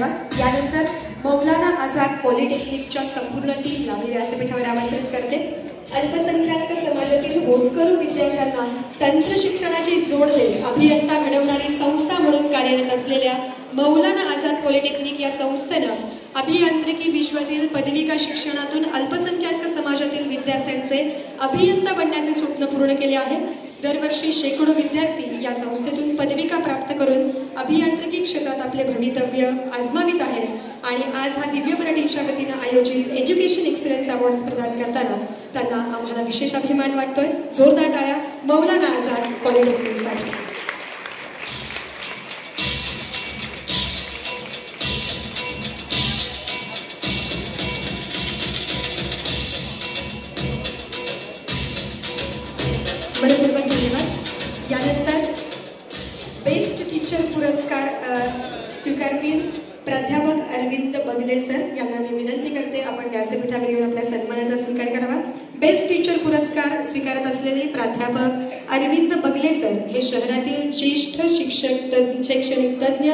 धन्यवाद। यानंतर मौलाना आझाद पॉलिटेक्निकच्या संपूर्ण टीमला मी व्यासपीठावर आमंत्रित करते। अल्पसंख्याक समाजातील होतकरू विद्यार्थ्यांना तंत्र शिक्षणाची जोड देत अभियंता घडवणारी संस्था म्हणून कार्यरत असलेल्या मौलाना आझाद पॉलिटेक्निक या संस्थेनं अभियांत्रिकी विश्वातील पदविका शिक्षणातून अल्पसंख्याक समाजातील विद्यार्थ्यांचे अभियंता बनण्याचे स्वप्न पूर्ण केले आहे। दरवर्षी शेकडो विद्यार्थी या संस्थेतून पदविका प्राप्त करून अभियांत्रिकी क्षेत्रात आपले भवितव्य आजमावित आहेत आणि आज हा दिव्य मराठीच्या वतीने आयोजित एज्युकेशन एक्सलन्स अवॉर्ड्स प्रदान करताना त्यांना आम्हाला विशेष अभिमान वाटतोय। जोरदार टाळ्या मौलाना आझाद पॉलिटेक्निकसाठी। मनपूर्वक धन्यवाद। यानंतर बेस्ट टीचर पुरस्कार स्वीकारतील प्राध्यापक अरविंद बगले सर यांना मी विनंती करते आपण व्यासपीठावर येऊन आपल्या सन्मानाचा स्वीकार करावा। बेस्ट टीचर पुरस्कार स्वीकारत असलेले प्राध्यापक अरविंद बगले सर हे शहरातील ज्येष्ठ शैक्षणिक तज्ञ